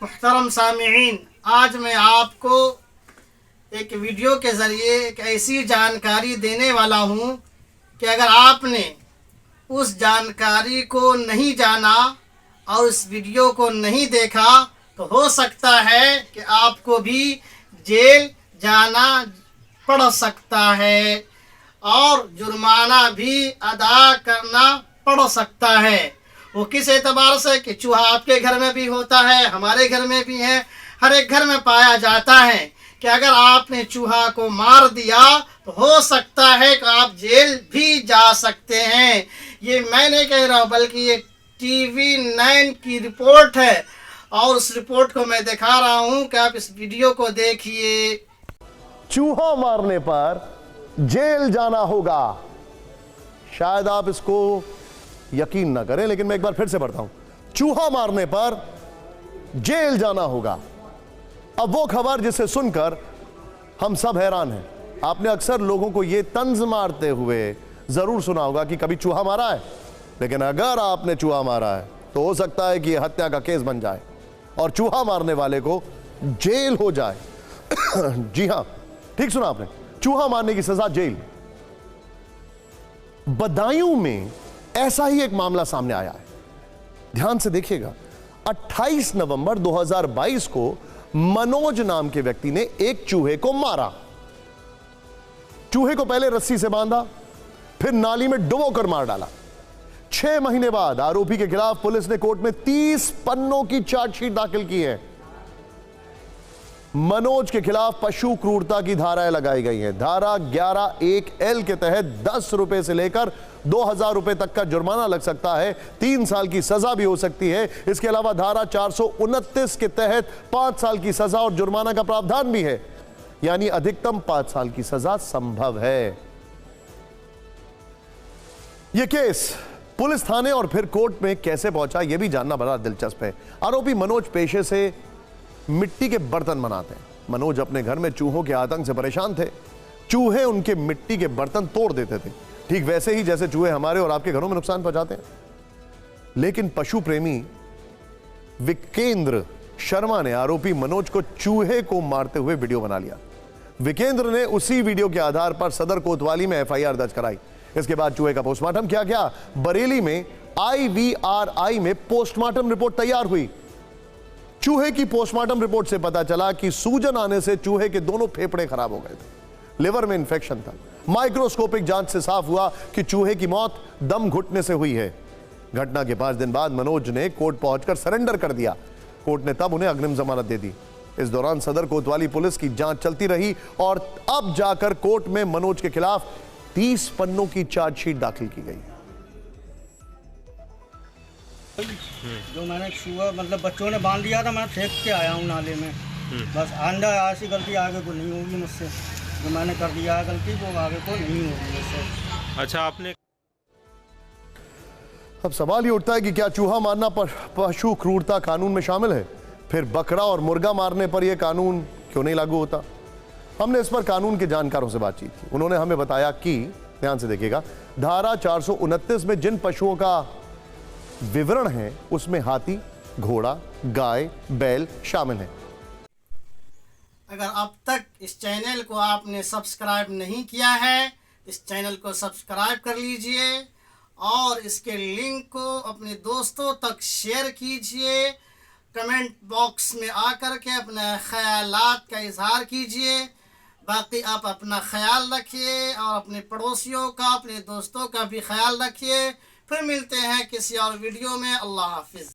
मुहतरम सामिईन, आज मैं आपको एक वीडियो के ज़रिए एक ऐसी जानकारी देने वाला हूँ कि अगर आपने उस जानकारी को नहीं जाना और उस वीडियो को नहीं देखा तो हो सकता है कि आपको भी जेल जाना पड़ सकता है और जुर्माना भी अदा करना पड़ सकता है। वो किस एतबार से कि चूहा आपके घर में भी होता है, हमारे घर में भी है, हर एक घर में पाया जाता है कि अगर आपने चूहा को मार दिया तो हो सकता है कि आप जेल भी जा सकते हैं। ये मैं नहीं कह रहा हूँ बल्कि ये TV9 की रिपोर्ट है और उस रिपोर्ट को मैं दिखा रहा हूँ कि आप इस वीडियो को देखिए। चूहा मारने पर जेल जाना होगा। शायद आप इसको यकीन ना करें, लेकिन मैं एक बार फिर से पढ़ता हूं। चूहा मारने पर जेल जाना होगा। अब वो खबर जिसे सुनकर हम सब हैरान हैं। आपने अक्सर लोगों को यह तंज मारते हुए जरूर सुना होगा कि कभी चूहा मारा है, लेकिन अगर आपने चूहा मारा है तो हो सकता है कि यह हत्या का केस बन जाए और चूहा मारने वाले को जेल हो जाए। जी हां, ठीक सुना आपने, चूहा मारने की सजा जेल। बदायूं में ऐसा ही एक मामला सामने आया है। ध्यान से देखिएगा, 28 नवंबर 2022 को मनोज नाम के व्यक्ति ने एक चूहे को मारा। चूहे को पहले रस्सी से बांधा, फिर नाली में डुबोकर मार डाला। 6 महीने बाद आरोपी के खिलाफ पुलिस ने कोर्ट में 30 पन्नों की चार्जशीट दाखिल की है। मनोज के खिलाफ पशु क्रूरता की धाराएं लगाई गई हैं। धारा 11(1)L के तहत 10 रुपए से लेकर 2000 रुपए तक का जुर्माना लग सकता है, 3 साल की सजा भी हो सकती है। इसके अलावा धारा 429 के तहत 5 साल की सजा और जुर्माना का प्रावधान भी है, यानी अधिकतम 5 साल की सजा संभव है। यह केस पुलिस थाने और फिर कोर्ट में कैसे पहुंचा, यह भी जानना बड़ा दिलचस्प है। आरोपी मनोज पेशे से मिट्टी के बर्तन बनाते हैं। मनोज अपने घर में चूहों के आतंक से परेशान थे। चूहे उनके मिट्टी के बर्तन तोड़ देते थे, ठीक वैसे ही जैसे चूहे हमारे और आपके घरों में नुकसान पहुंचाते हैं। लेकिन पशु प्रेमी विकेंद्र शर्मा ने आरोपी मनोज को चूहे को मारते हुए वीडियो बना लिया। विकेंद्र ने उसी वीडियो के आधार पर सदर कोतवाली में FIR दर्ज कराई। इसके बाद चूहे का पोस्टमार्टम किया गया। बरेली में IVRI में पोस्टमार्टम रिपोर्ट तैयार हुई। चूहे की पोस्टमार्टम रिपोर्ट से पता चला कि सूजन आने से चूहे के दोनों फेफड़े खराब हो गए थे, लिवर में इंफेक्शन था। माइक्रोस्कोपिक जांच से साफ हुआ कि चूहे की मौत दम घुटने से हुई है। घटना के 5 दिन बाद मनोज ने कोर्ट पहुंचकर सरेंडर कर दिया। कोर्ट ने तब उन्हें अग्रिम जमानत दे दी। इस दौरान सदर कोतवाली पुलिस की जांच चलती रही और अब जाकर कोर्ट में मनोज के खिलाफ 30 पन्नों की चार्जशीट दाखिल की गई। जो मैंने चूहा मतलब बच्चों ने बांध दिया था, मैं फेंक के आया हूँ नाले में। बस आंदा ऐसी गलती आगे को नहीं होगी मुझसे। जो मैंने कर दिया है गलती वो आगे को नहीं होगी मुझसे। अच्छा, आपने अब सवाल ये उठता है कि क्या चूहा मारना पर पशु क्रूरता कानून में शामिल है? फिर बकरा और मुर्गा मारने पर यह कानून क्यों नहीं लागू होता? हमने इस पर कानून के जानकारों से बातचीत की। उन्होंने हमें बताया कि, ध्यान से देखिएगा, धारा 429 में जिन पशुओं का विवरण है उसमें हाथी, घोड़ा, गाय, बैल शामिल हैं। अगर अब तक इस चैनल को आपने सब्सक्राइब नहीं किया है, इस चैनल को सब्सक्राइब कर लीजिए और इसके लिंक को अपने दोस्तों तक शेयर कीजिए। कमेंट बॉक्स में आकर के अपने ख्यालात का इजहार कीजिए। बाकी आप अपना ख्याल रखिए और अपने पड़ोसियों का, अपने दोस्तों का भी ख्याल रखिए। फिर मिलते हैं किसी और वीडियो में। अल्लाह हाफिज़।